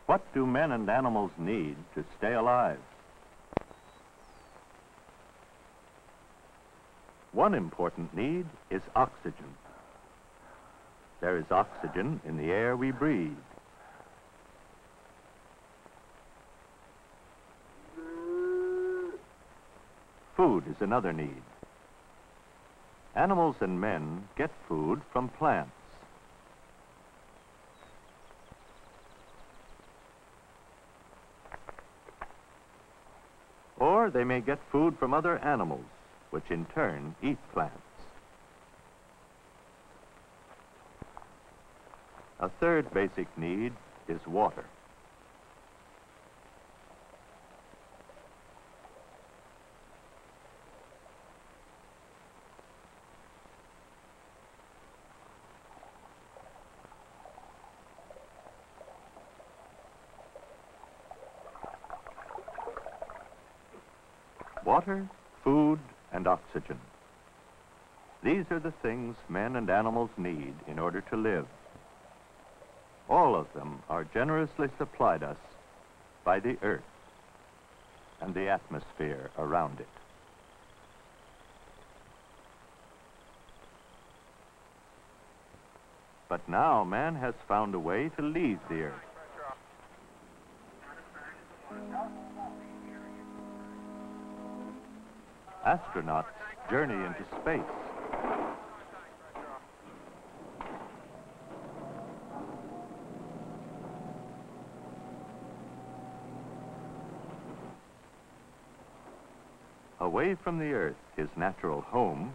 What do men and animals need to stay alive? One important need is oxygen. There is oxygen in the air we breathe. Food is another need. Animals and men get food from plants. Or they may get food from other animals, which in turn eat plants. A third basic need is water. Water, food, and oxygen. These are the things men and animals need in order to live. All of them are generously supplied us by the earth and the atmosphere around it. But now man has found a way to leave the earth. Astronauts journey into space. Away from the Earth, his natural home,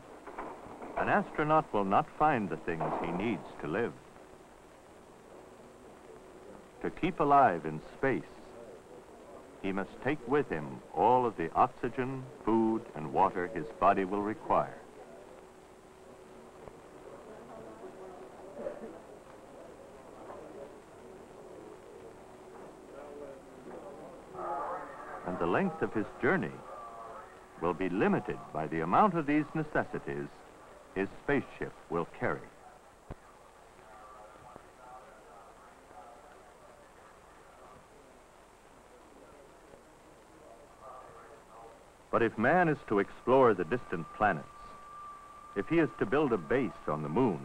an astronaut will not find the things he needs to live. To keep alive in space, he must take with him all of the oxygen, food, and water his body will require. And the length of his journey will be limited by the amount of these necessities his spaceship will carry. But if man is to explore the distant planets, if he is to build a base on the moon,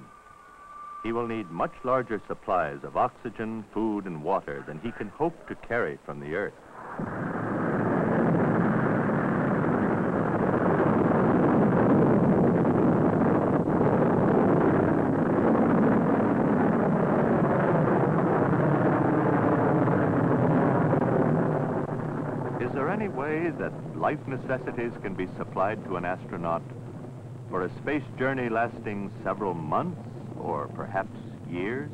he will need much larger supplies of oxygen, food, and water than he can hope to carry from the Earth. Is there any way that life necessities can be supplied to an astronaut for a space journey lasting several months or perhaps years?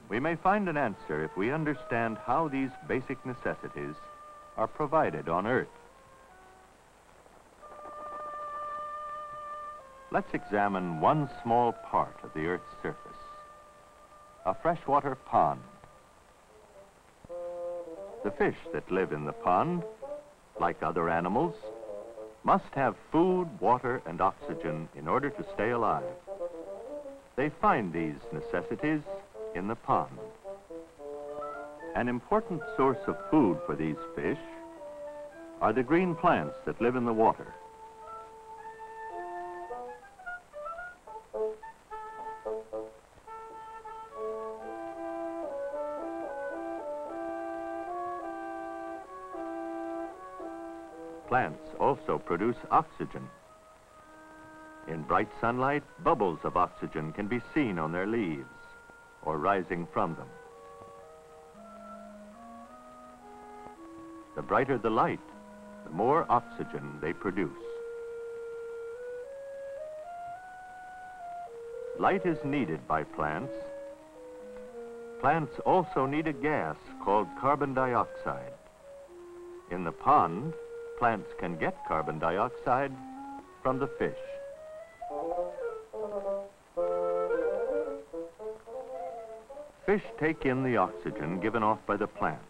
We may find an answer if we understand how these basic necessities are provided on Earth. Let's examine one small part of the Earth's surface, a freshwater pond. The fish that live in the pond, like other animals, must have food, water, and oxygen in order to stay alive. They find these necessities in the pond. An important source of food for these fish are the green plants that live in the water. Plants also produce oxygen. In bright sunlight, bubbles of oxygen can be seen on their leaves or rising from them. The brighter the light, the more oxygen they produce. Light is needed by plants. Plants also need a gas called carbon dioxide. In the pond, plants can get carbon dioxide from the fish. Fish take in the oxygen given off by the plants.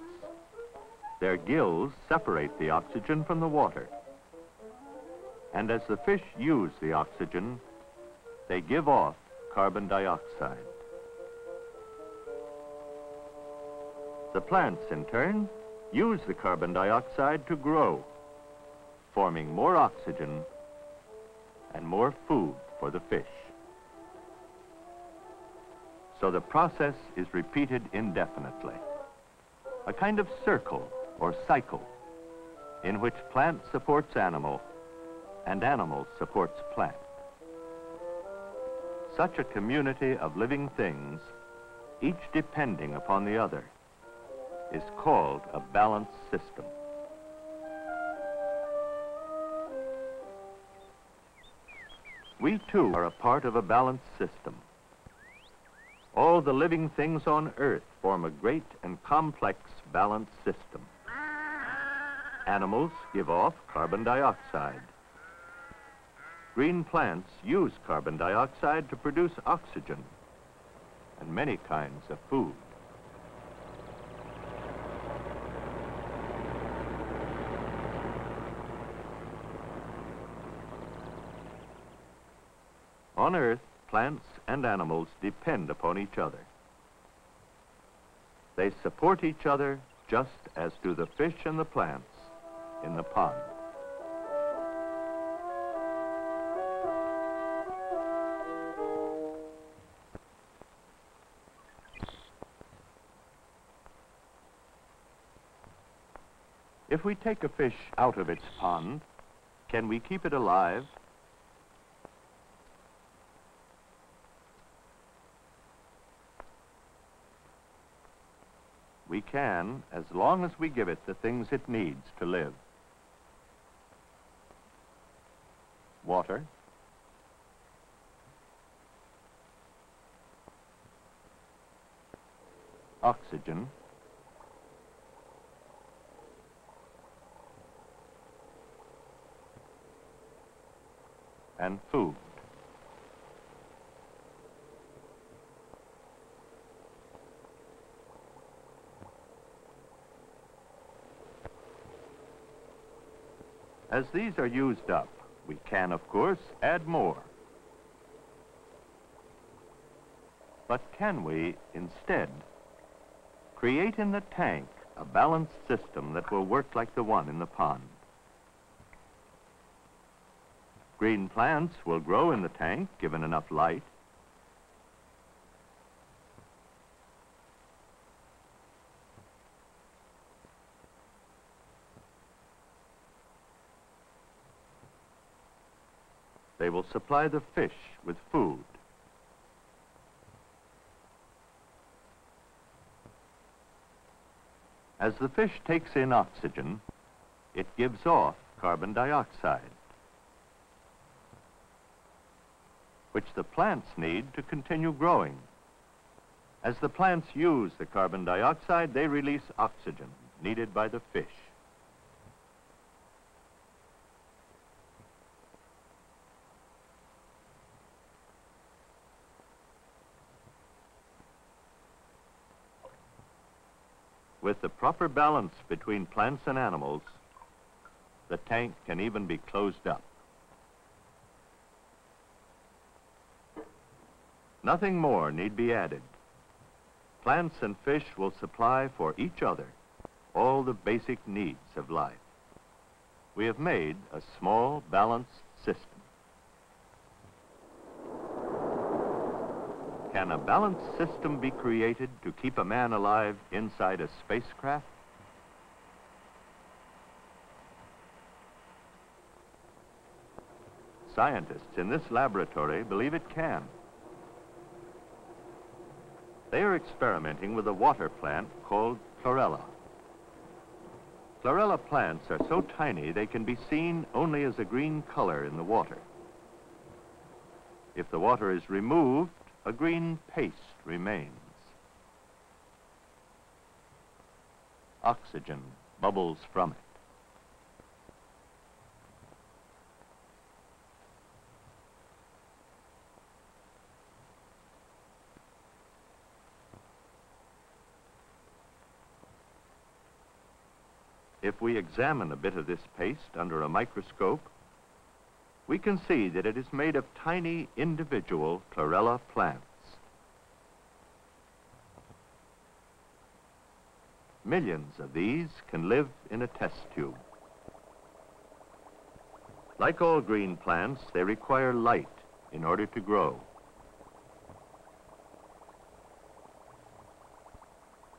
Their gills separate the oxygen from the water. And as the fish use the oxygen, they give off carbon dioxide. The plants, in turn, use the carbon dioxide to grow, forming more oxygen and more food for the fish. So the process is repeated indefinitely, a kind of circle or cycle in which plant supports animal and animal supports plant. Such a community of living things, each depending upon the other, is called a balanced system. We too are a part of a balanced system. All the living things on Earth form a great and complex balanced system. Animals give off carbon dioxide. Green plants use carbon dioxide to produce oxygen and many kinds of food. On Earth, plants and animals depend upon each other. They support each other just as do the fish and the plants in the pond. If we take a fish out of its pond, can we keep it alive? We can, as long as we give it the things it needs to live. Water, oxygen, and food. As these are used up, we can, of course, add more. But can we, instead, create in the tank a balanced system that will work like the one in the pond? Green plants will grow in the tank, given enough light. They will supply the fish with food. As the fish takes in oxygen, it gives off carbon dioxide, which the plants need to continue growing. As the plants use the carbon dioxide, they release oxygen needed by the fish. With the proper balance between plants and animals, the tank can even be closed up. Nothing more need be added. Plants and fish will supply for each other all the basic needs of life. We have made a small, balanced system. Can a balanced system be created to keep a man alive inside a spacecraft? Scientists in this laboratory believe it can. They are experimenting with a water plant called chlorella. Chlorella plants are so tiny they can be seen only as a green color in the water. If the water is removed, a green paste remains. Oxygen bubbles from it. If we examine a bit of this paste under a microscope, we can see that it is made of tiny individual chlorella plants. Millions of these can live in a test tube. Like all green plants, they require light in order to grow.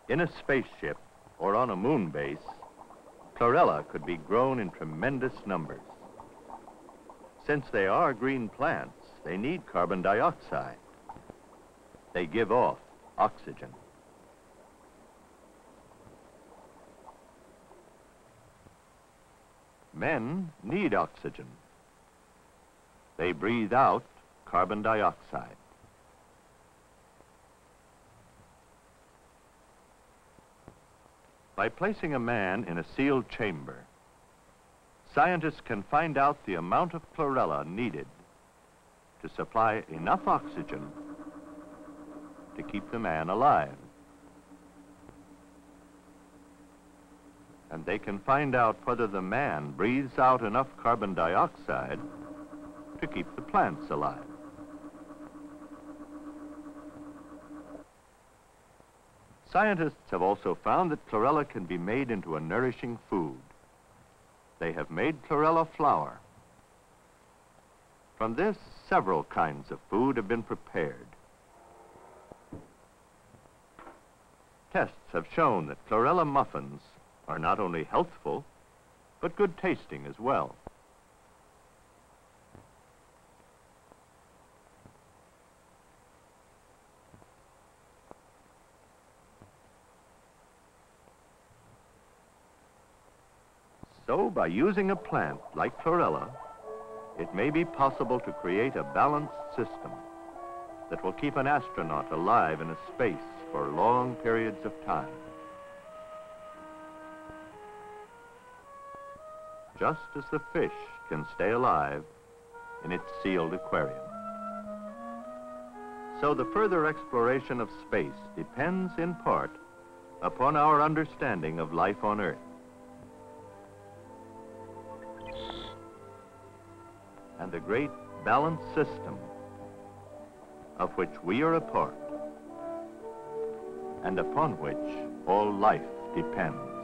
In a spaceship or on a moon base, chlorella could be grown in tremendous numbers. Since they are green plants, they need carbon dioxide. They give off oxygen. Men need oxygen. They breathe out carbon dioxide. By placing a man in a sealed chamber, scientists can find out the amount of chlorella needed to supply enough oxygen to keep the man alive. And they can find out whether the man breathes out enough carbon dioxide to keep the plants alive. Scientists have also found that chlorella can be made into a nourishing food. They have made chlorella flour. From this, several kinds of food have been prepared. Tests have shown that chlorella muffins are not only healthful, but good tasting as well. So, by using a plant like chlorella, it may be possible to create a balanced system that will keep an astronaut alive in a space for long periods of time. Just as the fish can stay alive in its sealed aquarium. So the further exploration of space depends in part upon our understanding of life on Earth. And the great balanced system of which we are a part and upon which all life depends.